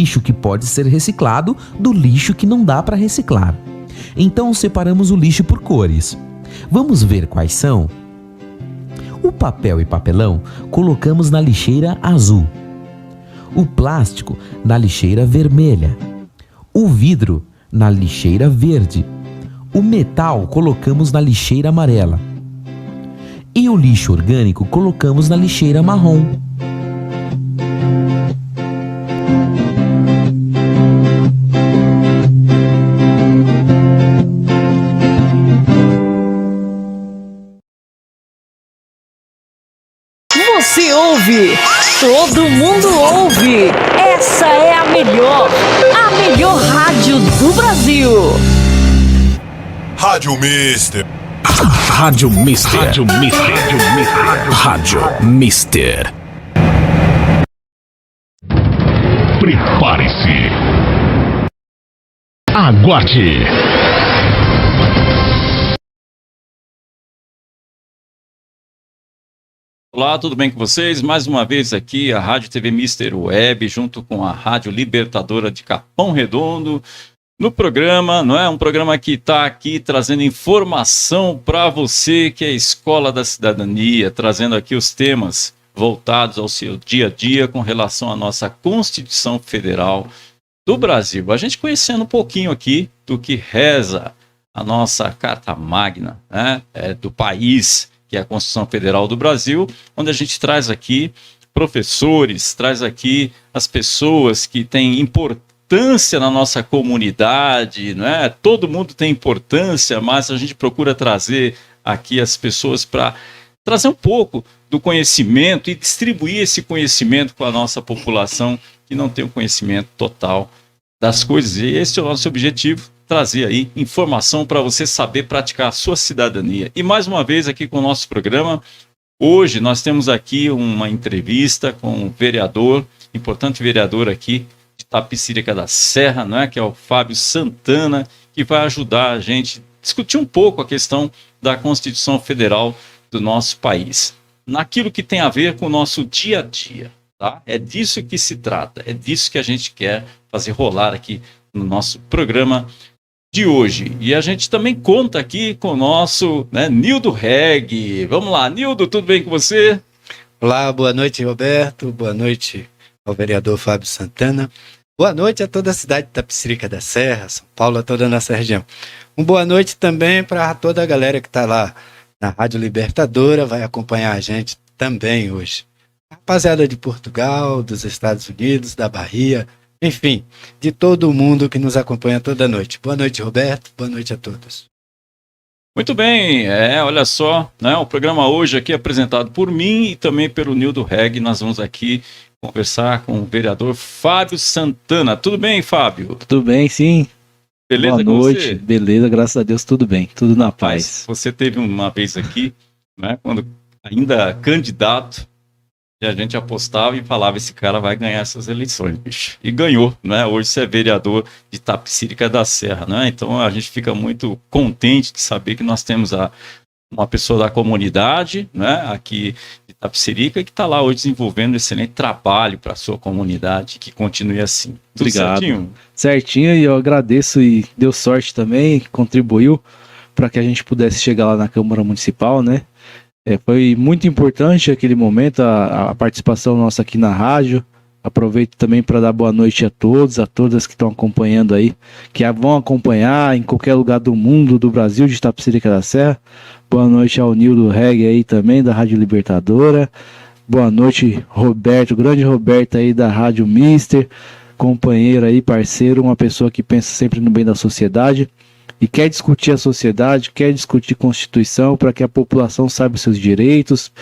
lixo que pode ser reciclado do lixo que não dá para reciclar. Então separamos o lixo por cores. Vamos ver quais são? O papel e papelão colocamos na lixeira azul. O plástico na lixeira vermelha. O vidro na lixeira verde. O metal colocamos na lixeira amarela. E o lixo orgânico colocamos na lixeira marrom. Você ouve, todo mundo ouve. Essa é a melhor rádio do Brasil. Rádio Mister. Rádio Mister. Rádio Mister. Rádio Mister. Prepare-se. Aguarde. Olá, tudo bem com vocês? Mais uma vez aqui a Rádio TV Mister Web, junto com a Rádio Libertadora de Capão Redondo, no programa, não é? Um programa que está aqui trazendo informação para você, que é a Escola da Cidadania, trazendo aqui os temas voltados ao seu dia a dia com relação à nossa Constituição Federal do Brasil. A gente conhecendo um pouquinho aqui do que reza a nossa Carta Magna, né? Do país, que é a Constituição Federal do Brasil, onde a gente traz aqui professores, traz aqui as pessoas que têm importância na nossa comunidade, não é? Todo mundo tem importância, mas a gente procura trazer aqui as pessoas para trazer um pouco do conhecimento e distribuir esse conhecimento com a nossa população que não tem o conhecimento total das coisas. E esse é o nosso objetivo, trazer aí informação para você saber praticar a sua cidadania. E mais uma vez aqui com o nosso programa, hoje nós temos aqui uma entrevista com um vereador, importante vereador aqui de Itapecerica da Serra, não é? Que é o Fábio Santana, que vai ajudar a gente a discutir um pouco a questão da Constituição Federal do nosso país, naquilo que tem a ver com o nosso dia a dia, tá? É disso que se trata, é disso que a gente quer fazer rolar aqui no nosso programa de hoje. E a gente também conta aqui com o nosso, né, Nildo Reg. Vamos lá, Nildo, tudo bem com você? Olá, boa noite, Roberto. Boa noite ao vereador Fábio Santana. Boa noite a toda a cidade de Itapecerica da Serra, São Paulo, a toda a nossa região. Boa noite também para toda a galera que está lá na Rádio Libertadora, vai acompanhar a gente também hoje. Rapaziada de Portugal, dos Estados Unidos, da Bahia, enfim, de todo mundo que nos acompanha toda noite. Boa noite, Roberto. Boa noite a todos. Muito bem, olha só, né, o programa hoje aqui é apresentado por mim e também pelo Nildo Reg. Nós vamos aqui conversar com o vereador Fábio Santana. Tudo bem, Fábio? Tudo bem, sim. Beleza. Boa noite, você? Beleza, graças a Deus, tudo bem, tudo na paz. Você teve uma vez aqui, né, quando ainda candidato, e a gente apostava e falava, esse cara vai ganhar essas eleições, bicho. E ganhou, né? Hoje você é vereador de Itapecerica da Serra, né? Então a gente fica muito contente de saber que nós temos uma pessoa da comunidade, né, aqui de Itapecerica, que está lá hoje desenvolvendo um excelente trabalho para a sua comunidade, que continue assim. Tudo obrigado. Certinho? Certinho, e eu agradeço e deu sorte também, contribuiu para que a gente pudesse chegar lá na Câmara Municipal, né? Foi muito importante aquele momento, a participação nossa aqui na rádio. Aproveito também para dar boa noite a todos, a todas que estão acompanhando aí, que vão acompanhar em qualquer lugar do mundo, do Brasil, de Itapecerica da Serra. Boa noite ao Nildo Reg aí também, da Rádio Libertadora. Boa noite, Roberto, grande Roberto aí da Rádio Mister, companheiro aí, parceiro, uma pessoa que pensa sempre no bem da sociedade e quer discutir a sociedade, quer discutir Constituição para que a população saiba os seus direitos,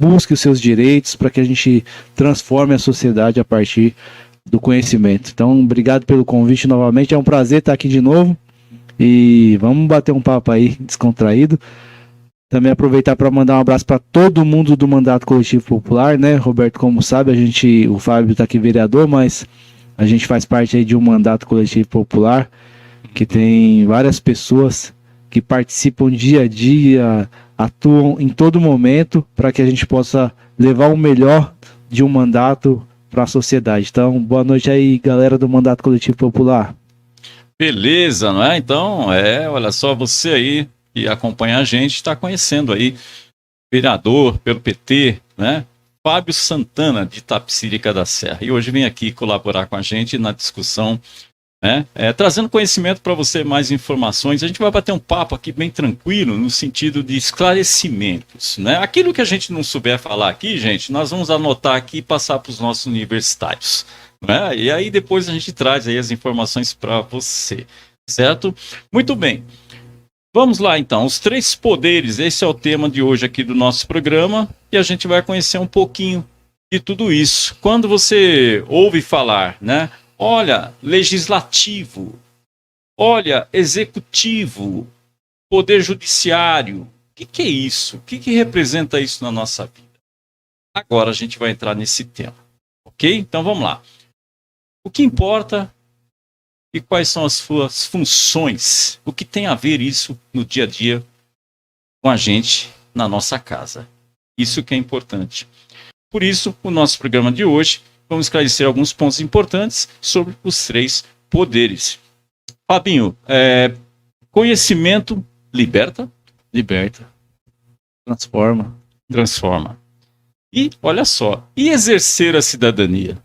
busque os seus direitos para que a gente transforme a sociedade a partir do conhecimento. Então, obrigado pelo convite novamente, é um prazer estar aqui de novo e vamos bater um papo aí descontraído. Também aproveitar para mandar um abraço para todo mundo do Mandato Coletivo Popular, né? Roberto, como sabe, o Fábio está aqui vereador, mas a gente faz parte aí de um Mandato Coletivo Popular que tem várias pessoas que participam dia a dia, atuam em todo momento para que a gente possa levar o melhor de um mandato para a sociedade. Então, boa noite aí, galera do Mandato Coletivo Popular. Beleza, não é? Então, olha só, você aí que acompanha a gente, está conhecendo aí vereador pelo PT, né? Fábio Santana, de Itapecerica da Serra. E hoje vem aqui colaborar com a gente na discussão, né? Trazendo conhecimento para você, mais informações. A gente vai bater um papo aqui bem tranquilo, no sentido de esclarecimentos, né? Aquilo que a gente não souber falar aqui, gente, nós vamos anotar aqui e passar para os nossos universitários, né? E aí depois a gente traz aí as informações para você, certo? Muito bem. Vamos lá então, os 3 poderes, esse é o tema de hoje aqui do nosso programa, e a gente vai conhecer um pouquinho de tudo isso. Quando você ouve falar, né? Olha, legislativo, olha, executivo, poder judiciário, o que é isso? O que representa isso na nossa vida? Agora a gente vai entrar nesse tema, ok? Então vamos lá. O que importa e quais são as suas funções? O que tem a ver isso no dia a dia com a gente na nossa casa? Isso que é importante. Por isso, o nosso programa de hoje, vamos esclarecer alguns pontos importantes sobre os 3 poderes. Fabinho, conhecimento liberta? Liberta. Transforma. Transforma. E, olha só, e exercer a cidadania?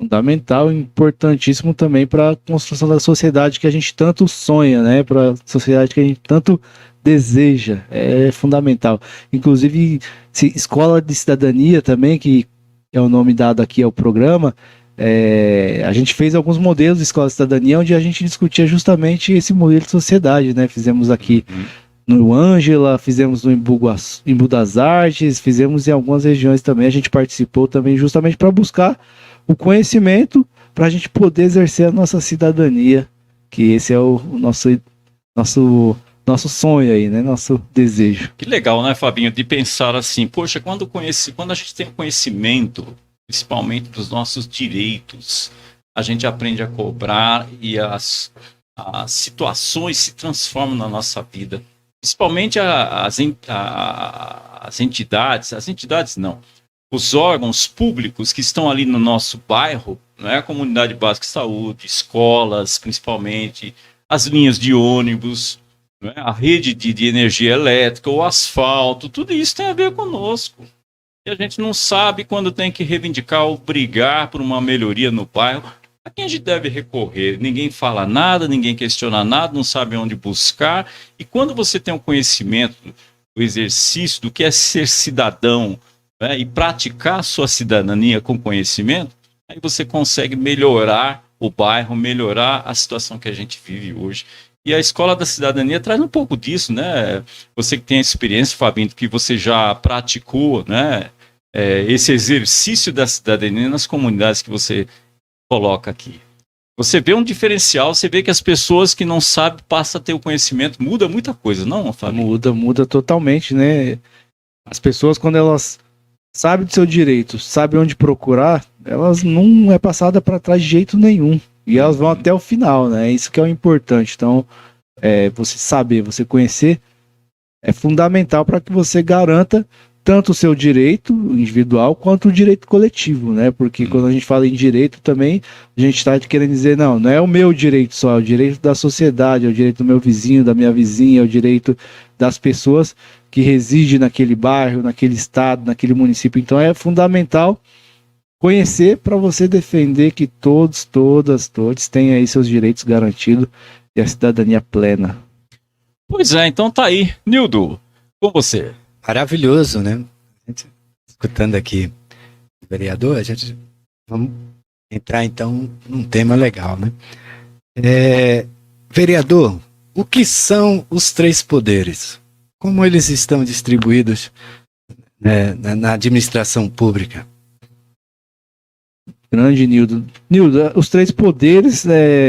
Fundamental e importantíssimo também para a construção da sociedade que a gente tanto sonha, né? Para a sociedade que a gente tanto deseja. É fundamental. Inclusive, escola de cidadania também, que é o nome dado aqui ao programa, a gente fez alguns modelos de escola de cidadania onde a gente discutia justamente esse modelo de sociedade, né? Fizemos aqui no Ângela, fizemos no Embu das Artes, fizemos em algumas regiões também. A gente participou também justamente para buscar o conhecimento para a gente poder exercer a nossa cidadania, que esse é o nosso sonho aí, né? Nosso desejo. Que legal, né, Fabinho, de pensar assim, poxa, quando a gente tem conhecimento, principalmente dos nossos direitos, a gente aprende a cobrar e as situações se transformam na nossa vida. Principalmente as entidades não, os órgãos públicos que estão ali no nosso bairro, né, a comunidade básica de saúde, escolas, principalmente, as linhas de ônibus, né, a rede de energia elétrica, o asfalto, tudo isso tem a ver conosco. E a gente não sabe quando tem que reivindicar ou brigar por uma melhoria no bairro. A quem a gente deve recorrer? Ninguém fala nada, ninguém questiona nada, não sabe onde buscar. E quando você tem um conhecimento do exercício do que é ser cidadão, né, e praticar a sua cidadania com conhecimento, aí você consegue melhorar o bairro, melhorar a situação que a gente vive hoje. E a Escola da Cidadania traz um pouco disso, né? Você que tem a experiência, Fabinho, que você já praticou, né, esse exercício da cidadania nas comunidades que você coloca aqui. Você vê um diferencial, você vê que as pessoas que não sabem passam a ter o conhecimento, muda muita coisa, não, Fabinho? Muda totalmente, né? As pessoas, quando elas sabem do seu direito, sabem onde procurar, elas não é passada para trás de jeito nenhum. E elas vão até o final, né? Isso que é o importante. Então, você saber, você conhecer, é fundamental para que você garanta tanto o seu direito individual quanto o direito coletivo, né? Porque quando a gente fala em direito também, a gente está querendo dizer, não é o meu direito só, é o direito da sociedade, é o direito do meu vizinho, da minha vizinha, é o direito das pessoas que residem naquele bairro, naquele estado, naquele município. Então é fundamental conhecer para você defender que todos têm aí seus direitos garantidos e a cidadania plena. Pois é, então tá aí. Nildo, com você. Maravilhoso, né? A gente, escutando aqui o vereador, vamos entrar então num tema legal, né? Vereador, o que são os 3 poderes? Como eles estão distribuídos, né, na administração pública? Grande Nildo. Nildo, os 3 poderes,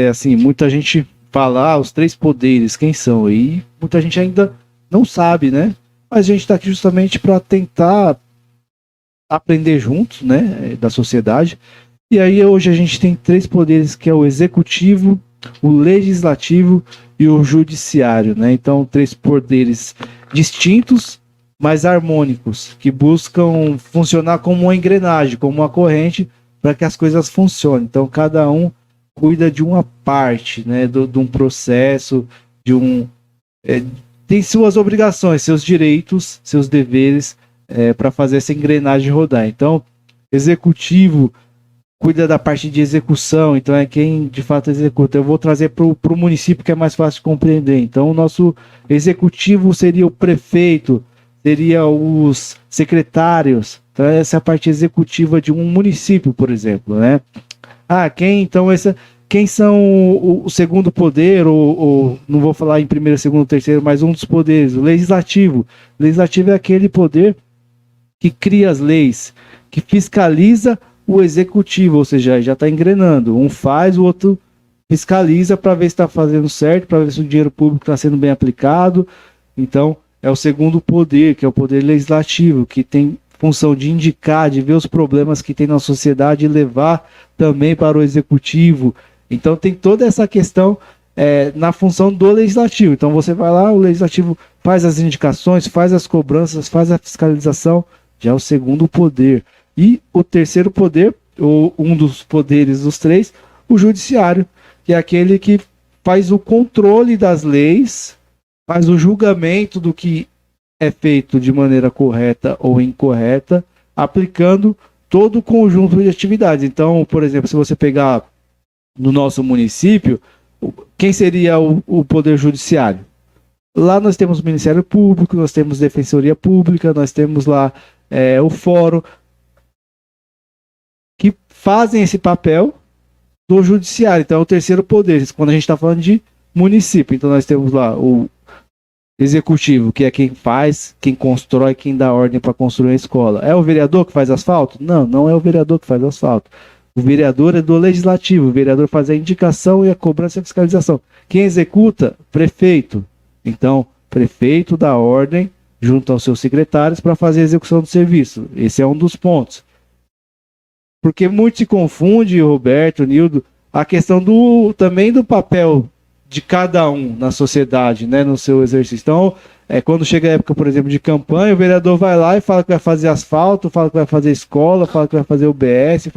assim, muita gente fala, os 3 poderes, quem são? E muita gente ainda não sabe, né? Mas a gente está aqui justamente para tentar aprender juntos, né, da sociedade. E aí hoje a gente tem 3 poderes, que é o executivo, o legislativo e o judiciário, né? Então 3 poderes distintos, mas harmônicos, que buscam funcionar como uma engrenagem, como uma corrente, para que as coisas funcionem. Então, cada um cuida de uma parte, né, de um processo, tem suas obrigações, seus direitos, seus deveres para fazer essa engrenagem rodar. Então, executivo cuida da parte de execução, então é quem de fato executa. Eu vou trazer para o município que é mais fácil de compreender. Então, o nosso executivo seria o prefeito, seria os secretários. Então, essa é a parte executiva de um município, por exemplo, né? Quem são o segundo poder, ou não vou falar em primeiro, segundo, terceiro, mas um dos poderes, o legislativo. O legislativo é aquele poder que cria as leis, que fiscaliza o executivo, ou seja, já está engrenando. Um faz, o outro fiscaliza para ver se está fazendo certo, para ver se o dinheiro público está sendo bem aplicado. Então, é o segundo poder, que é o poder legislativo, que tem função de indicar, de ver os problemas que tem na sociedade e levar também para o executivo. Então, tem toda essa questão na função do legislativo. Então, você vai lá, o legislativo faz as indicações, faz as cobranças, faz a fiscalização, já é o segundo poder. E o terceiro poder, ou um dos poderes dos três, o judiciário, que é aquele que faz o controle das leis, faz o julgamento do que é feito de maneira correta ou incorreta, aplicando todo o conjunto de atividades. Então, por exemplo, se você pegar no nosso município, quem seria o poder judiciário? Lá nós temos o Ministério Público, nós temos Defensoria Pública, nós temos lá o Fórum, que fazem esse papel do judiciário. Então é o terceiro poder, quando a gente está falando de município. Então nós temos lá o executivo, que é quem faz, quem constrói, quem dá ordem para construir a escola. É o vereador que faz asfalto? Não, não é o vereador que faz asfalto. O vereador é do legislativo, o vereador faz a indicação e a cobrança e a fiscalização. Quem executa? Prefeito. Então, prefeito dá ordem junto aos seus secretários para fazer a execução do serviço. Esse é um dos pontos. Porque muito se confunde, Roberto, Nildo, a questão também do papel de cada um na sociedade, né, no seu exercício. Então, quando chega a época, por exemplo, de campanha, o vereador vai lá e fala que vai fazer asfalto, fala que vai fazer escola, fala que vai fazer UBS,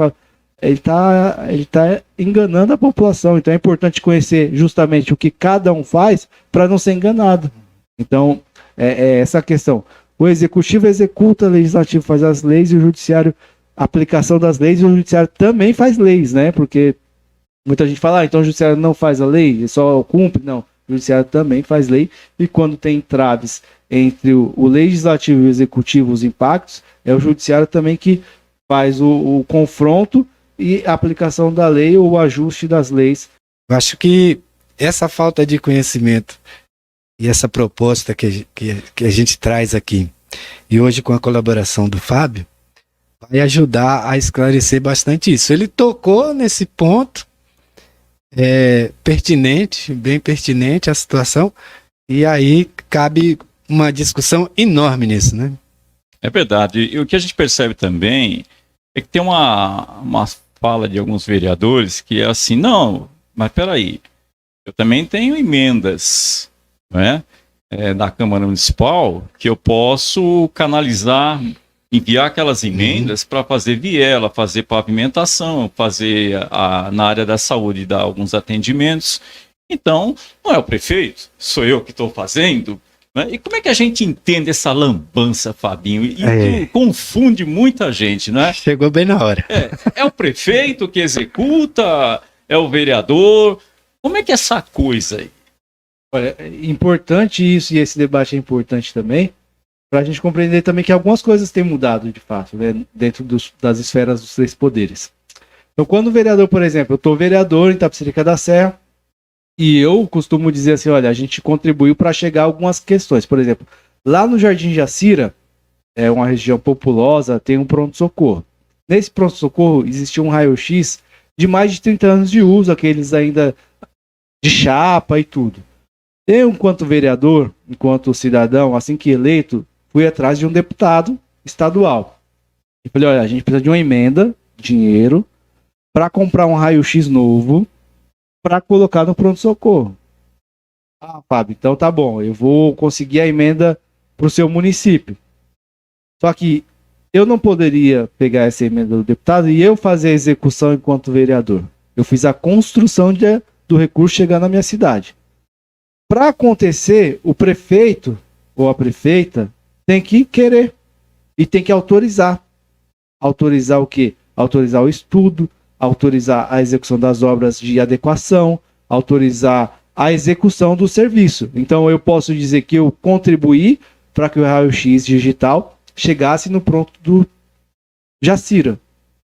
ele tá enganando a população. Então é importante conhecer justamente o que cada um faz para não ser enganado. Então, essa questão. O executivo executa, o legislativo faz as leis e o judiciário a aplicação das leis, e o judiciário também faz leis, né? Porque muita gente fala, então o judiciário não faz a lei, ele só cumpre. Não, o judiciário também faz lei, e quando tem entraves entre o legislativo e o executivo, os impactos, é o judiciário também que faz o confronto e a aplicação da lei ou o ajuste das leis. Eu acho que essa falta de conhecimento e essa proposta que a gente traz aqui, e hoje com a colaboração do Fábio, vai ajudar a esclarecer bastante isso. Ele tocou nesse ponto pertinente, bem pertinente a situação, e aí cabe uma discussão enorme nisso, né? É verdade. E o que a gente percebe também é que tem uma fala de alguns vereadores que é assim, não, mas peraí, eu também tenho emendas, não é? Da Câmara Municipal que eu posso canalizar, enviar aquelas emendas para fazer viela, fazer pavimentação, fazer na área da saúde, dar alguns atendimentos. Então, não é o prefeito, sou eu que estou fazendo. Né? E como é que a gente entende essa lambança, Fabinho? E confunde muita gente, né? Chegou bem na hora. É o prefeito que executa, é o vereador. Como é que é essa coisa aí? Olha, é importante isso, e esse debate é importante também, para a gente compreender também que algumas coisas têm mudado de fato, né, dentro das esferas dos três poderes. Então, quando o vereador, por exemplo, eu estou vereador em Itapecerica da Serra, e eu costumo dizer assim, olha, a gente contribuiu para chegar a algumas questões. Por exemplo, lá no Jardim Jacira, é uma região populosa, tem um pronto-socorro. Nesse pronto-socorro existia um raio-x de mais de 30 anos de uso, aqueles ainda de chapa e tudo. Eu, enquanto vereador, enquanto cidadão, assim que eleito, fui atrás de um deputado estadual. E falei, olha, a gente precisa de uma emenda, dinheiro, para comprar um raio-x novo, para colocar no pronto-socorro. Ah, Fábio, então tá bom, eu vou conseguir a emenda para o seu município. Só que eu não poderia pegar essa emenda do deputado e eu fazer a execução enquanto vereador. Eu fiz a construção do recurso chegar na minha cidade. Para acontecer, o prefeito ou a prefeita tem que querer e tem que autorizar. Autorizar o quê? Autorizar o estudo, autorizar a execução das obras de adequação, autorizar a execução do serviço. Então eu posso dizer que eu contribuí para que o raio-x digital chegasse no pronto do Jacira.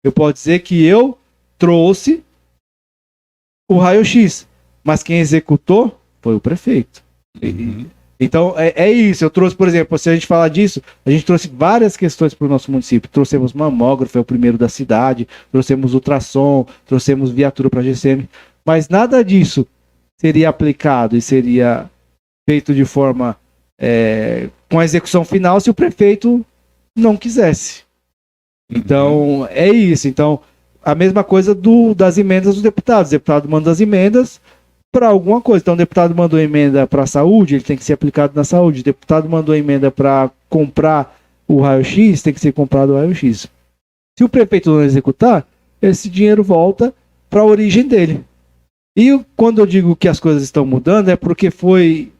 Eu posso dizer que eu trouxe o raio-x, mas quem executou foi o prefeito. Então é isso. Eu trouxe, por exemplo, se a gente falar disso, a gente trouxe várias questões para o nosso município. Trouxemos mamógrafo, é o primeiro da cidade, trouxemos ultrassom, trouxemos viatura para GCM, mas nada disso seria aplicado e seria feito de forma com a execução final se o prefeito não quisesse. Então é isso. Então a mesma coisa das emendas dos deputados. O deputado manda as emendas para alguma coisa. Então o deputado mandou emenda para a saúde, ele tem que ser aplicado na saúde. O deputado mandou emenda para comprar o raio-x, tem que ser comprado o raio-x. Se o prefeito não executar, esse dinheiro volta para a origem dele. E quando eu digo que as coisas estão mudando, é porque foi,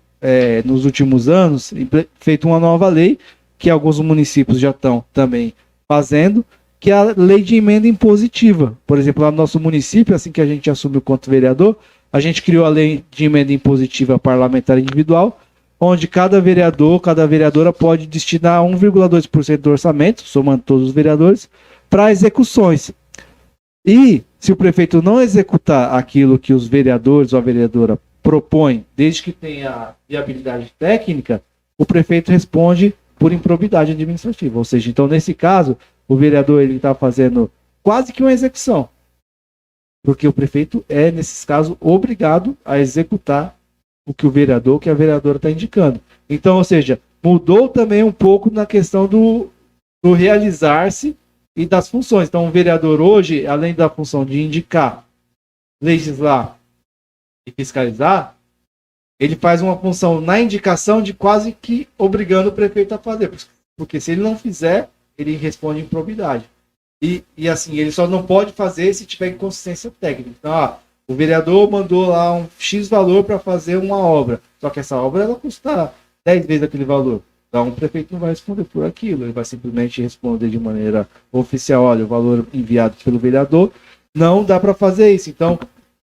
nos últimos anos, feita uma nova lei, que alguns municípios já estão também fazendo, que é a lei de emenda impositiva. Por exemplo, lá no nosso município, assim que a gente assumiu quanto vereador, a gente criou a lei de emenda impositiva parlamentar individual, onde cada vereador, cada vereadora pode destinar 1,2% do orçamento, somando todos os vereadores, para execuções. E se o prefeito não executar aquilo que os vereadores ou a vereadora propõem, desde que tenha viabilidade técnica, o prefeito responde por improbidade administrativa. Ou seja, então nesse caso, o vereador está fazendo quase que uma execução. Porque o prefeito é, nesses casos, obrigado a executar o que o vereador, que a vereadora está indicando. Então, ou seja, mudou também um pouco na questão do realizar-se e das funções. Então, o vereador hoje, além da função de indicar, legislar e fiscalizar, ele faz uma função na indicação de quase que obrigando o prefeito a fazer. Porque se ele não fizer, ele responde improbidade. E assim, ele só não pode fazer se tiver inconsistência técnica. Então, o vereador mandou lá um X valor para fazer uma obra. Só que essa obra ela custa 10 vezes aquele valor. Então, o prefeito não vai responder por aquilo. Ele vai simplesmente responder de maneira oficial. Olha, o valor enviado pelo vereador não dá para fazer isso. Então,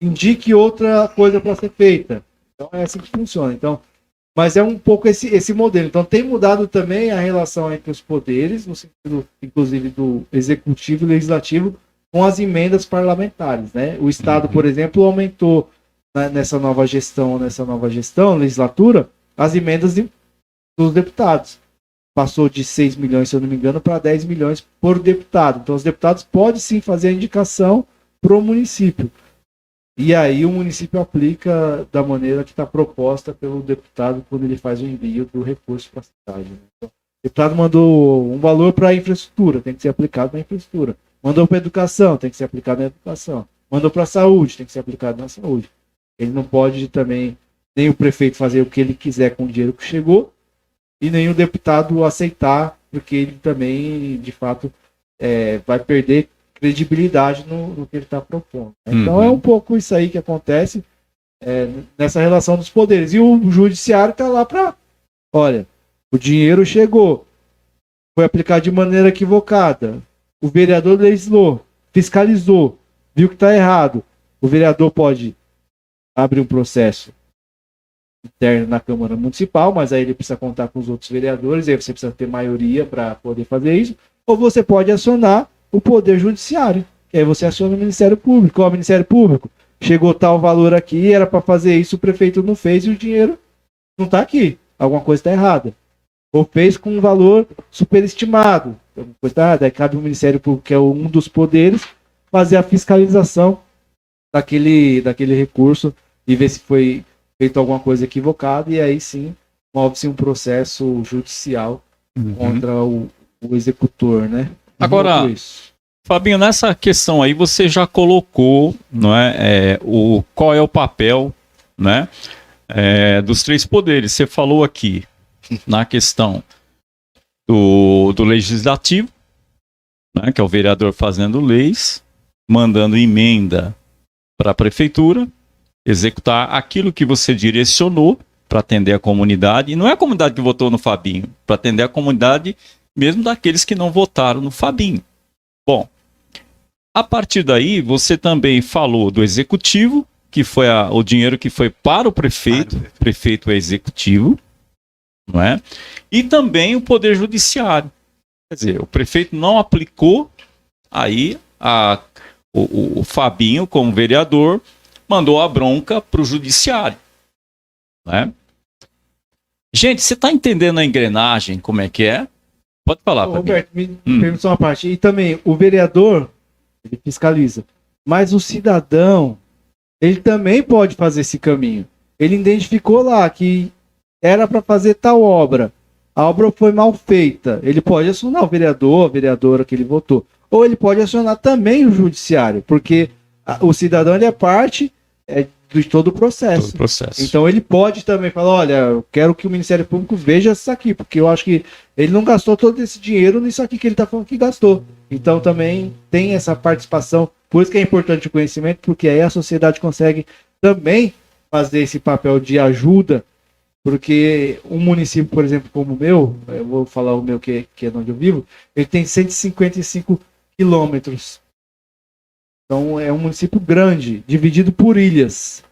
indique outra coisa para ser feita. Então, é assim que funciona. Então, mas é um pouco esse modelo. Então, tem mudado também a relação entre os poderes, no sentido, inclusive, do executivo e legislativo, com as emendas parlamentares, né? O Estado, por exemplo, aumentou nessa nova gestão, legislatura, as emendas dos deputados. Passou de 6 milhões, se eu não me engano, para 10 milhões por deputado. Então, os deputados podem sim fazer a indicação para o município. E aí o município aplica da maneira que está proposta pelo deputado quando ele faz o envio do recurso para a cidade. Né? Então, o deputado mandou um valor para a infraestrutura, tem que ser aplicado na infraestrutura. Mandou para a educação, tem que ser aplicado na educação. Mandou para a saúde, tem que ser aplicado na saúde. Ele não pode também, nem o prefeito fazer o que ele quiser com o dinheiro que chegou, e nem o deputado aceitar, porque ele também, de fato, vai perder credibilidade no que ele está propondo. Então é um pouco isso aí que acontece nessa relação dos poderes. E o judiciário está lá para, olha, o dinheiro chegou, foi aplicado de maneira equivocada, o vereador legislou, fiscalizou, viu que está errado, o vereador pode abrir um processo interno na Câmara Municipal, mas aí ele precisa contar com os outros vereadores, aí você precisa ter maioria para poder fazer isso, ou você pode acionar o Poder Judiciário, que aí você aciona o Ministério Público. Ó, Ministério Público, chegou tal valor aqui, era para fazer isso, o prefeito não fez e o dinheiro não está aqui. Alguma coisa está errada. Ou fez com um valor superestimado. Alguma coisa está errada. Aí cabe o Ministério Público, que é um dos poderes, fazer a fiscalização daquele recurso e ver se foi feito alguma coisa equivocada, e aí sim move-se um processo judicial contra o executor, né? Agora, Fabinho, nessa questão aí você já colocou, não é, qual é o papel, né, dos três poderes. Você falou aqui na questão do legislativo, né, que é o vereador fazendo leis, mandando emenda para a prefeitura, executar aquilo que você direcionou para atender a comunidade, e não é a comunidade que votou no Fabinho, para atender a comunidade mesmo daqueles que não votaram no Fabinho. Bom, a partir daí, você também falou do executivo, que foi o dinheiro que foi para o prefeito, o prefeito é executivo, não é? E também o Poder Judiciário. Quer dizer, o prefeito não aplicou, aí o Fabinho, como vereador, mandou a bronca para o Judiciário. Né? Gente, você está entendendo a engrenagem, como é que é? Pode falar, Fabinho. Roberto, me permite só uma parte. E também, o vereador, ele fiscaliza, mas o cidadão, ele também pode fazer esse caminho. Ele identificou lá que era para fazer tal obra, a obra foi mal feita, ele pode acionar o vereador, a vereadora que ele votou, ou ele pode acionar também o judiciário, porque o cidadão ele é parte de todo o processo. Então ele pode também falar, olha, eu quero que o Ministério Público veja isso aqui, porque eu acho que ele não gastou todo esse dinheiro nisso aqui que ele está falando que gastou. Então também tem essa participação, por isso que é importante o conhecimento, porque aí a sociedade consegue também fazer esse papel de ajuda, porque um município, por exemplo, como o meu, eu vou falar o meu que é onde eu vivo, ele tem 155 quilômetros. Então é um município grande, dividido por ilhas.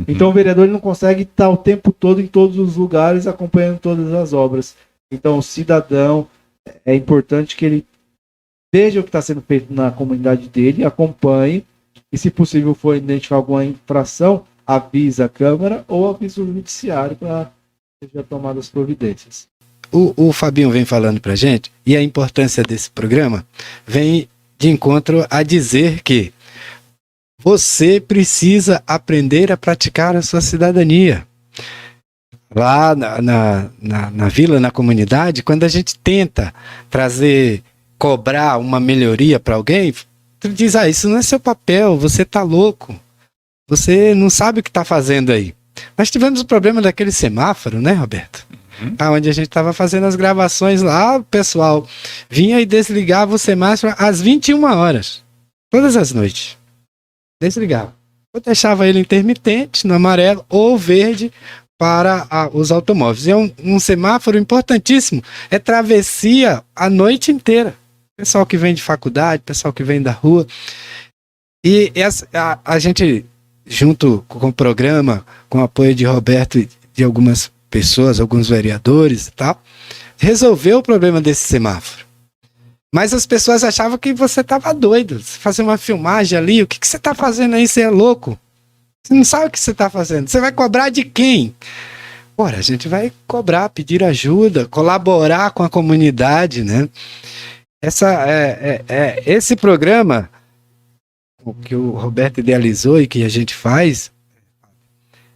Então o vereador ele não consegue estar o tempo todo em todos os lugares acompanhando todas as obras. Então o cidadão, é importante que ele veja o que está sendo feito na comunidade dele, acompanhe, e se possível for identificar alguma infração, avisa a Câmara ou avisa o Judiciário para que seja tomadas providências. O Fabinho vem falando para a gente, e a importância desse programa vem de encontro a dizer que você precisa aprender a praticar a sua cidadania. Lá na vila, na comunidade, quando a gente tenta cobrar uma melhoria para alguém, tu diz, isso não é seu papel, você tá louco, você não sabe o que tá fazendo aí. Nós tivemos o problema daquele semáforo, né, Roberto? Onde a gente estava fazendo as gravações lá, o pessoal vinha e desligava o semáforo às 21 horas, todas as noites. Desligava. Eu deixava ele intermitente, no amarelo ou verde, para os automóveis. É um semáforo importantíssimo, é travessia a noite inteira. Pessoal que vem de faculdade, pessoal que vem da rua. E a gente, junto com o programa, com o apoio de Roberto e de algumas pessoas, alguns vereadores e tal, resolveu o problema desse semáforo. Mas as pessoas achavam que você estava doido. Você fazia uma filmagem ali, o que você está fazendo aí? Você é louco? Você não sabe o que você está fazendo. Você vai cobrar de quem? Ora, a gente vai cobrar, pedir ajuda, colaborar com a comunidade, né? Esse programa, o que o Roberto idealizou e que a gente faz,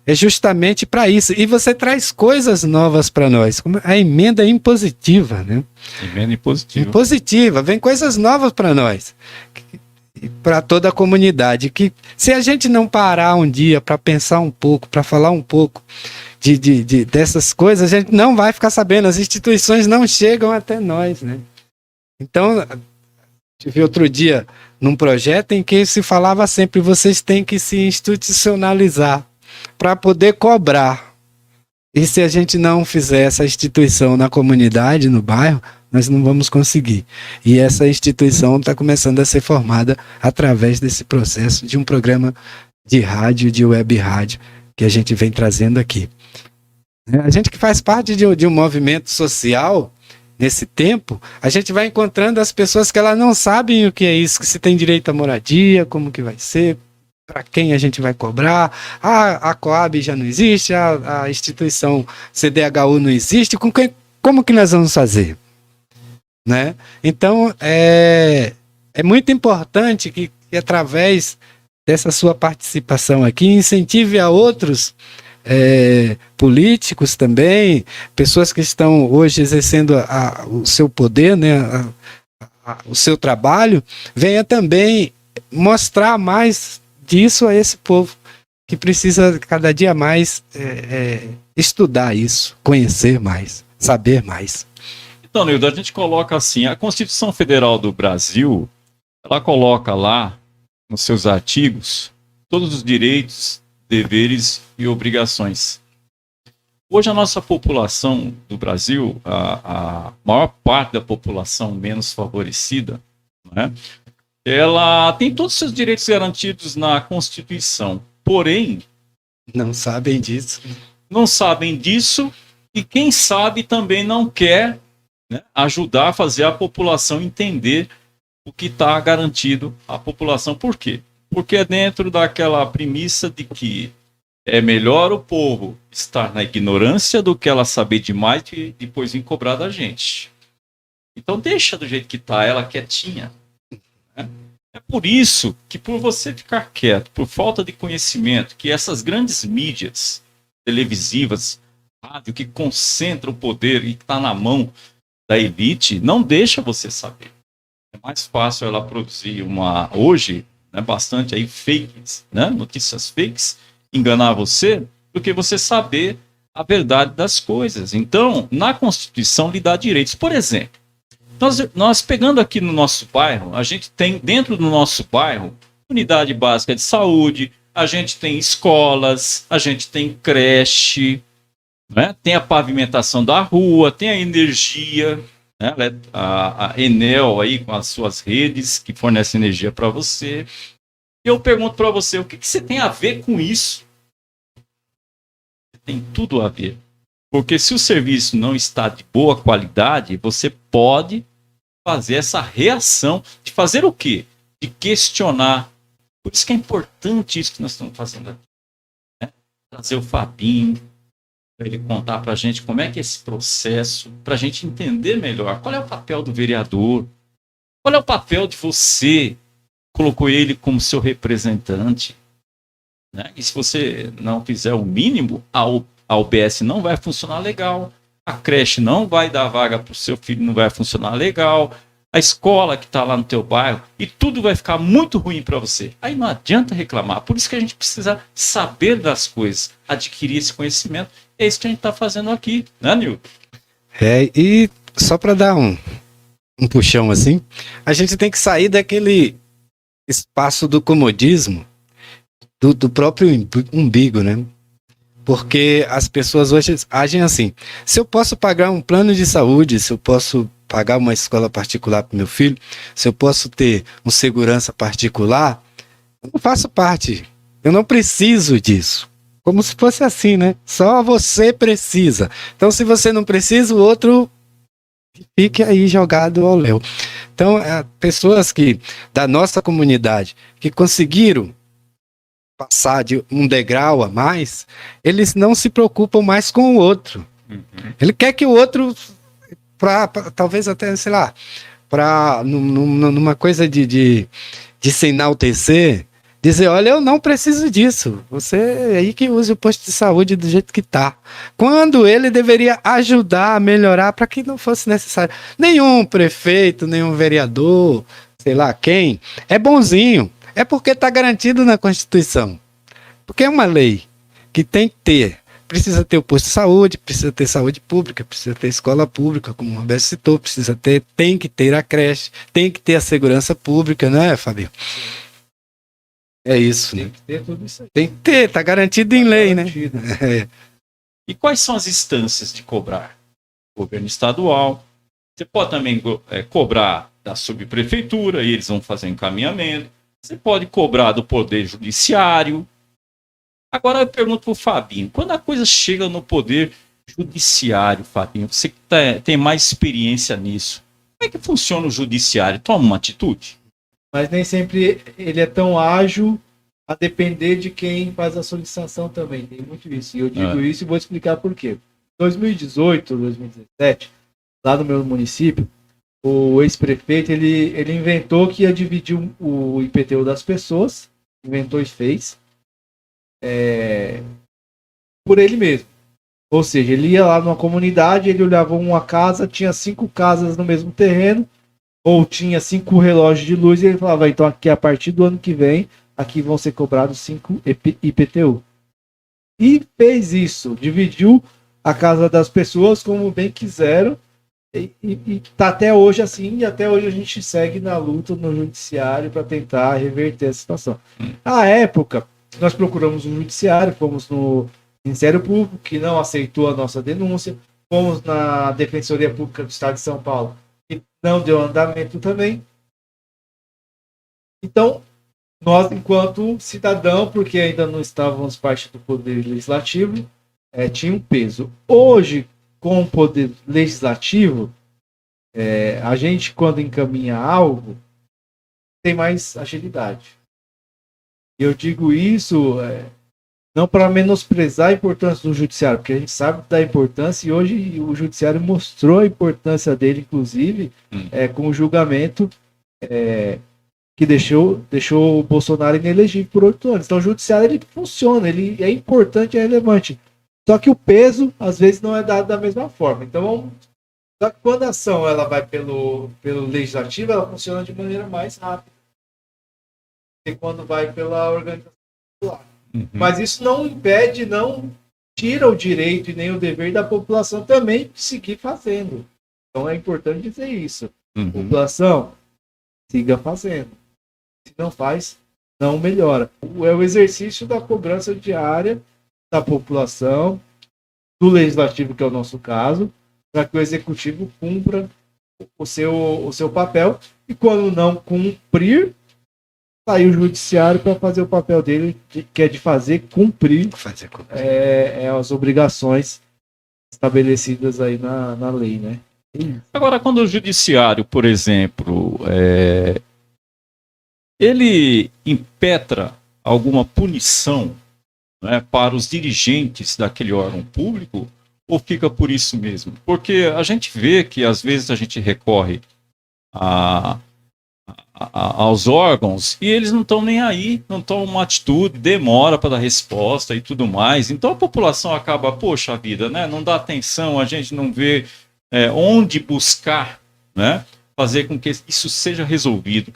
é justamente para isso. E você traz coisas novas para nós, como a emenda impositiva, né? Emenda impositiva. Impositiva, vem coisas novas para nós, para toda a comunidade. Que se a gente não parar um dia para pensar um pouco, para falar um pouco dessas coisas, a gente não vai ficar sabendo. As instituições não chegam até nós, né? Então, tive outro dia num projeto em que se falava sempre: vocês têm que se institucionalizar para poder cobrar. E se a gente não fizer essa instituição na comunidade, no bairro, nós não vamos conseguir. E essa instituição está começando a ser formada através desse processo de um programa de rádio, de web rádio, que a gente vem trazendo aqui. A gente que faz parte de um movimento social, nesse tempo, a gente vai encontrando as pessoas que elas não sabem o que é isso, que se tem direito à moradia, como que vai ser, para quem a gente vai cobrar, a Coab já não existe, a instituição CDHU não existe, como que nós vamos fazer? Né? Então, é muito importante que através dessa sua participação aqui, incentive a outros políticos também, pessoas que estão hoje exercendo o seu poder, né, o seu trabalho, venha também mostrar mais disso a esse povo que precisa cada dia mais estudar isso, conhecer mais, saber mais. Então, Nildo, a gente coloca assim, a Constituição Federal do Brasil, ela coloca lá, nos seus artigos, todos os direitos, deveres e obrigações. Hoje a nossa população do Brasil, a maior parte da população menos favorecida, né, ela tem todos os seus direitos garantidos na Constituição, porém, Não sabem disso. não sabem disso e quem sabe também não quer, né, ajudar a fazer a população entender o que está garantido à população. Por quê? Porque é dentro daquela premissa de que é melhor o povo estar na ignorância do que ela saber demais e depois vir cobrar da gente. Então deixa do jeito que está, ela quietinha. Né? É por isso que, por você ficar quieto, por falta de conhecimento, que essas grandes mídias televisivas, rádio, que concentram o poder e está na mão da elite, não deixa você saber. É mais fácil ela produzir hoje, né, bastante aí fakes, né, notícias fakes, enganar você, do que você saber a verdade das coisas. Então, na Constituição lhe dá direitos. Por exemplo, nós pegando aqui no nosso bairro, a gente tem dentro do nosso bairro unidade básica de saúde, a gente tem escolas, a gente tem creche, né? Tem a pavimentação da rua, tem a energia, né? A Enel aí com as suas redes que fornecem energia para você. Eu pergunto para você, o que você tem a ver com isso? Tem tudo a ver. Porque se o serviço não está de boa qualidade, você pode fazer essa reação de fazer o quê? De questionar. Por isso que é importante isso que nós estamos fazendo aqui. Né? Trazer o Fabinho, para ele contar para a gente como é que é esse processo, para a gente entender melhor qual é o papel do vereador, qual é o papel de você, colocou ele como seu representante. Né? E se você não fizer o mínimo, a UBS não vai funcionar legal, a creche não vai dar vaga para o seu filho, não vai funcionar legal, a escola que está lá no teu bairro, e tudo vai ficar muito ruim para você. Aí não adianta reclamar. Por isso que a gente precisa saber das coisas, adquirir esse conhecimento. É isso que a gente está fazendo aqui, né, Nilton? E só para dar um puxão assim, a gente tem que sair daquele espaço do comodismo, do próprio umbigo, né? Porque as pessoas hoje agem assim. Se eu posso pagar um plano de saúde, se eu posso pagar uma escola particular para meu filho, se eu posso ter um segurança particular, eu não faço parte. Eu não preciso disso. Como se fosse assim, né? Só você precisa. Então, se você não precisa, o outro fique aí jogado ao léu. Então, pessoas da nossa comunidade que conseguiram passar de um degrau a mais, eles não se preocupam mais com o outro. Ele quer que o outro, talvez até, sei lá, numa coisa de se enaltecer, dizer, olha, eu não preciso disso, você aí que use o posto de saúde do jeito que tá. Quando ele deveria ajudar a melhorar para que não fosse necessário. Nenhum prefeito, nenhum vereador, sei lá quem, é bonzinho. É porque está garantido na Constituição. Porque é uma lei que tem que ter. Precisa ter o posto de saúde, precisa ter saúde pública, precisa ter escola pública, como o Roberto citou, tem que ter a creche, tem que ter a segurança pública, né, Fabio? É isso, né? Tem que ter tudo isso aí. Tem que ter, está garantido em lei, garantido. né? É. E quais são as instâncias de cobrar? Governo estadual. Você pode também cobrar da subprefeitura, e eles vão fazer encaminhamento. Você pode cobrar do Poder Judiciário. Agora eu pergunto para o Fabinho, quando a coisa chega no Poder Judiciário, Fabinho, você que tem mais experiência nisso, como é que funciona o Judiciário? Toma uma atitude? Mas nem sempre ele é tão ágil, a depender de quem faz a solicitação também. Tem muito isso. E eu digo isso e vou explicar por quê. Em 2018, 2017, lá no meu município, o ex-prefeito, ele inventou que ia dividir o IPTU das pessoas, inventou e fez, por ele mesmo. Ou seja, ele ia lá numa comunidade, ele olhava uma casa, tinha 5 casas no mesmo terreno, ou tinha 5 relógios de luz, e ele falava, então aqui a partir do ano que vem, aqui vão ser cobrados 5 IPTU. E fez isso, dividiu a casa das pessoas como bem quiseram, E tá até hoje assim, e até hoje a gente segue na luta no judiciário para tentar reverter a situação. Na época, nós procuramos o judiciário, fomos no Ministério Público, que não aceitou a nossa denúncia, fomos na Defensoria Pública do Estado de São Paulo, que não deu andamento também. Então, nós, enquanto cidadão, porque ainda não estávamos parte do Poder Legislativo, tinha um peso. Hoje, com o Poder Legislativo, a gente, quando encaminha algo, tem mais agilidade. E eu digo isso não para menosprezar a importância do judiciário, porque a gente sabe da importância, e hoje o judiciário mostrou a importância dele, inclusive, com o julgamento que deixou o Bolsonaro inelegível por 8 anos. Então o judiciário ele funciona, ele é importante, é relevante. Só que o peso, às vezes, não é dado da mesma forma. Então, só que quando a ação ela vai pelo legislativo, ela funciona de maneira mais rápida. E quando vai pela organização popular. Mas isso não impede, não tira o direito e nem o dever da população também de seguir fazendo. Então é importante dizer isso. População, siga fazendo. Se não faz, não melhora. É o exercício da cobrança diária da população, do legislativo, que é o nosso caso, para que o executivo cumpra o seu papel, e quando não cumprir, sair o judiciário para fazer o papel dele, que é de fazer cumprir as obrigações estabelecidas aí na lei, né? Agora, quando o judiciário, por exemplo, ele impetra alguma punição, né, para os dirigentes daquele órgão público, ou fica por isso mesmo? Porque a gente vê que às vezes a gente recorre aos órgãos e eles não estão nem aí, não tomam uma atitude, demora para dar resposta e tudo mais. Então a população acaba, poxa vida, né, não dá atenção, a gente não vê onde buscar, né, fazer com que isso seja resolvido.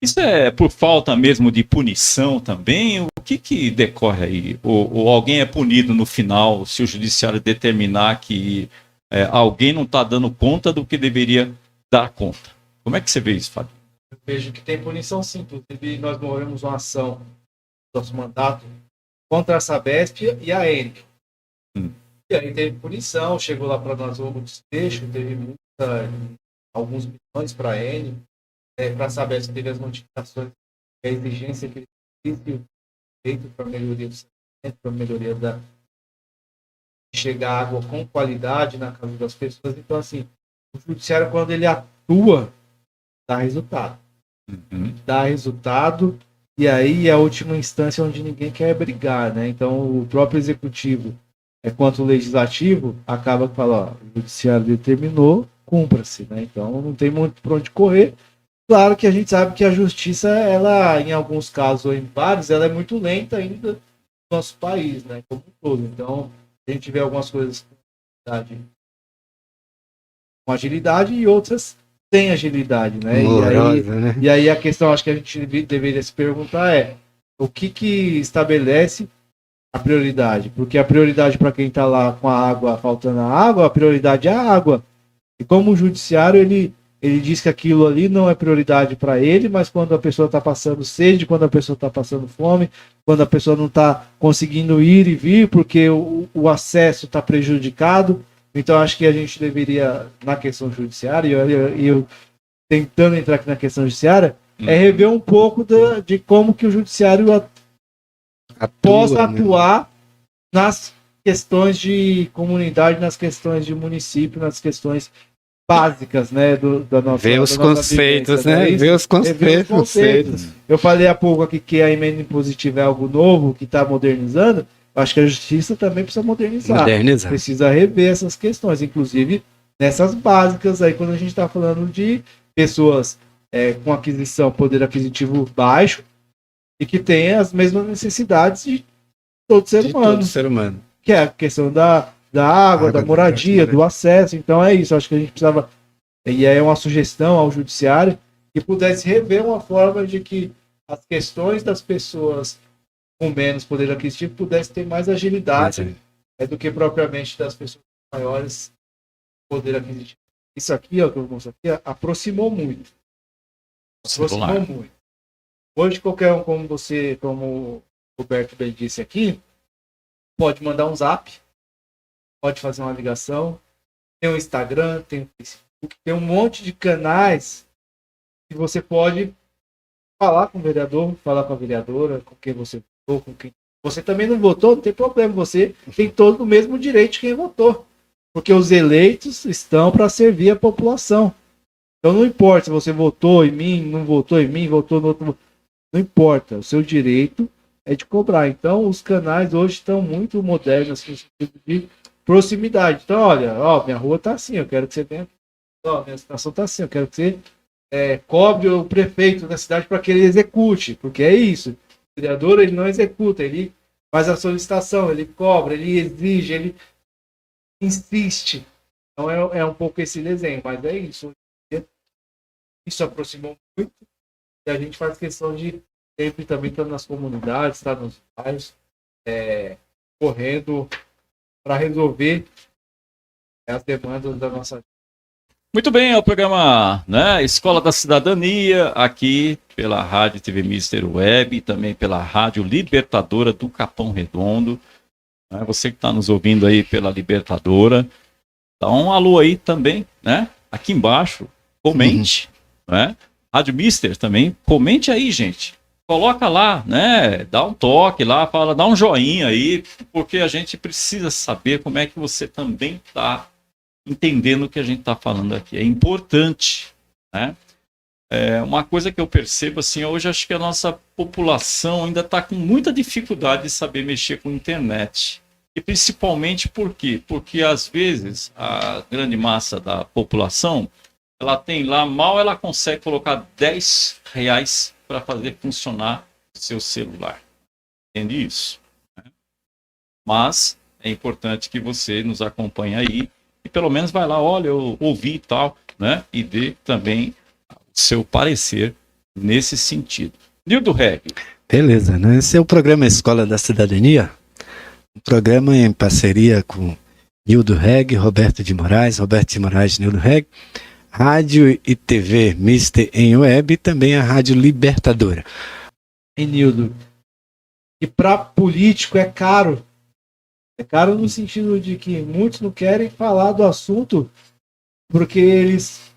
Isso é por falta mesmo de punição também? O que decorre aí? Ou alguém é punido no final se o judiciário determinar que alguém não está dando conta do que deveria dar conta? Como é que você vê isso, Fábio? Eu vejo que tem punição sim. Inclusive, nós movemos uma ação no nosso mandato contra a Sabesp e a Enel. E aí teve punição, chegou lá para nós o desfecho, teve alguns milhões para a Enel. Para saber se teve as notificações, a exigência que ele feito para melhoria do saneamento, para melhoria de chegar água com qualidade na casa das pessoas. Então, assim, o judiciário, quando ele atua, dá resultado. Dá resultado, e aí é a última instância onde ninguém quer brigar, né? Então, o próprio executivo, quanto o legislativo, acaba que fala, o judiciário determinou, cumpra-se, né? Então, não tem muito para onde correr. Claro que a gente sabe que a justiça, ela, em alguns casos ou em vários, ela é muito lenta ainda no nosso país, né, como um todo. Então, a gente vê algumas coisas com agilidade e outras sem agilidade, né? E aí a questão, acho que a gente deveria se perguntar o que estabelece a prioridade? Porque a prioridade para quem está lá com a água, faltando a água, a prioridade é a água. E como o judiciário, ele diz que aquilo ali não é prioridade para ele, mas quando a pessoa está passando sede, quando a pessoa está passando fome, quando a pessoa não está conseguindo ir e vir porque o acesso está prejudicado. Então, acho que a gente deveria, na questão judiciária, e eu tentando entrar aqui na questão judiciária, rever um pouco de como que o judiciário possa atuar nas questões de comunidade, nas questões de município, nas questões básicas, né, da nossa ver os conceitos, né? Ver os conceitos. Eu falei há pouco aqui que a emenda impositiva é algo novo, que está modernizando. Acho que a justiça também precisa modernizar. Precisa rever essas questões, inclusive nessas básicas aí, quando a gente está falando de pessoas com poder aquisitivo baixo e que têm as mesmas necessidades de todo ser humano. Que é a questão da água, da moradia, do acesso. Então é isso, acho que a gente precisava, e é uma sugestão ao judiciário, que pudesse rever uma forma de que as questões das pessoas com menos poder aquisitivo pudessem ter mais agilidade do que propriamente das pessoas maiores poder aquisitivo. Isso aqui, ó, que eu vou mostrar aqui, aproximou muito. Celular. Aproximou muito. Hoje, qualquer um, como o Roberto bem disse aqui, pode mandar um zap, pode fazer uma ligação, tem o Instagram, tem o Facebook, tem um monte de canais que você pode falar com o vereador, falar com a vereadora, com quem você votou, com quem você também não votou, não tem problema, você tem todo o mesmo direito de quem votou, porque os eleitos estão para servir a população. Então não importa se você votou em mim, não votou em mim, votou no outro, não importa, o seu direito é de cobrar. Então os canais hoje estão muito modernos no sentido de proximidade. Então, olha, minha rua tá assim, eu quero que você venha. Minha situação tá assim, eu quero que você cobre o prefeito da cidade para que ele execute, porque é isso. O vereador, ele não executa, ele faz a solicitação, ele cobra, ele exige, ele insiste. Então é um pouco esse desenho, mas é isso. Isso aproximou muito e a gente faz questão de sempre também estar nas comunidades, estar nos bairros, correndo para resolver as demandas da nossa. Muito bem, é o programa, né, Escola da Cidadania, aqui pela Rádio TV Mister Web, também pela Rádio Libertadora do Capão Redondo. Né, você que está nos ouvindo aí pela Libertadora, dá um alô aí também, né? Aqui embaixo, comente, né? Rádio Mister também, comente aí, gente. Coloca lá, né? Dá um toque lá, dá um joinha aí, porque a gente precisa saber como é que você também está entendendo o que a gente está falando aqui. É importante, né? Uma coisa que eu percebo, assim, hoje acho que a nossa população ainda está com muita dificuldade de saber mexer com a internet. E principalmente por quê? Porque às vezes a grande massa da população, ela tem lá, mal ela consegue colocar R$10 para fazer funcionar o seu celular. Entende isso? Mas é importante que você nos acompanhe aí e pelo menos vai lá, olha, eu ouvi e tal, né? E dê também o seu parecer nesse sentido. Nildo Reg. Beleza, né? Esse é o programa Escola da Cidadania, um programa em parceria com Nildo Reg, Roberto de Moraes, Nildo Reg, Rádio e TV Mister em Web e também a Rádio Libertadora. E Nildo, e para político é caro. É caro no sentido de que muitos não querem falar do assunto porque eles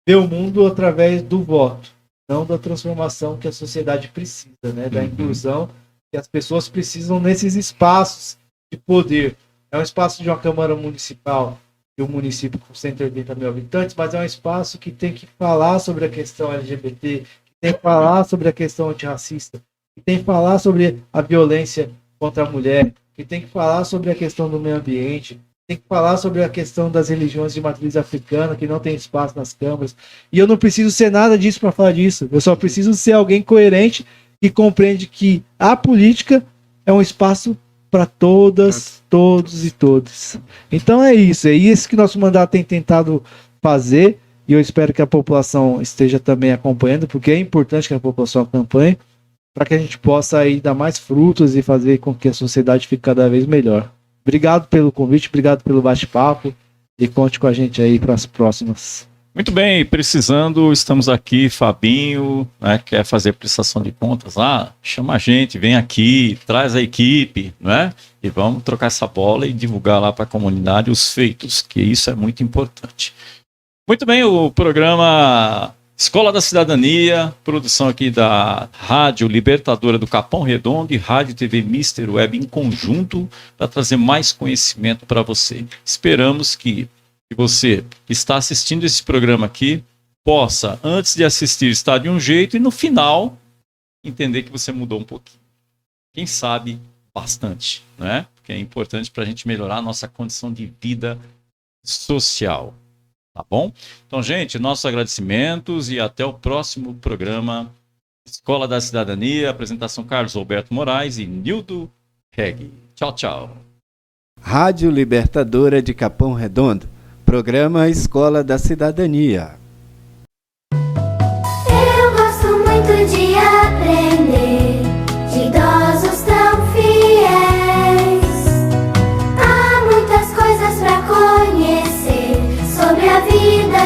veem o mundo através do voto, não da transformação que a sociedade precisa, né? Da inclusão que as pessoas precisam nesses espaços de poder. É um espaço de uma Câmara Municipal de um município com 180 mil habitantes, mas é um espaço que tem que falar sobre a questão LGBT, que tem que falar sobre a questão antirracista, que tem que falar sobre a violência contra a mulher, que tem que falar sobre a questão do meio ambiente, tem que falar sobre a questão das religiões de matriz africana, que não tem espaço nas câmaras. E eu não preciso ser nada disso para falar disso. Eu só preciso ser alguém coerente que compreende que a política é um espaço para todas, todos e todas. Então é isso que nosso mandato tem tentado fazer, e eu espero que a população esteja também acompanhando, porque é importante que a população acompanhe, para que a gente possa aí dar mais frutos e fazer com que a sociedade fique cada vez melhor. Obrigado pelo convite, obrigado pelo bate-papo, e conte com a gente aí para as próximas. Muito bem, precisando, estamos aqui, Fabinho, né, quer fazer prestação de contas lá, chama a gente, vem aqui, traz a equipe, né, e vamos trocar essa bola e divulgar lá para a comunidade os feitos, que isso é muito importante. Muito bem, o programa Escola da Cidadania, produção aqui da Rádio Libertadora do Capão Redondo e Rádio TV Mister Web em conjunto, para trazer mais conhecimento para você. Esperamos que você que está assistindo esse programa aqui possa, antes de assistir, estar de um jeito e no final entender que você mudou um pouquinho. Quem sabe bastante, né? Porque é importante para a gente melhorar a nossa condição de vida social. Tá bom? Então, gente, nossos agradecimentos e até o próximo programa Escola da Cidadania, apresentação Carlos Alberto Moraes e Nildo Reg. Tchau, tchau. Rádio Libertadora de Capão Redondo, programa Escola da Cidadania. Eu gosto muito de aprender, de idosos tão fiéis. Há muitas coisas pra conhecer sobre a vida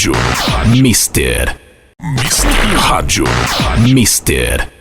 Rádio Mister. Rádio Mister.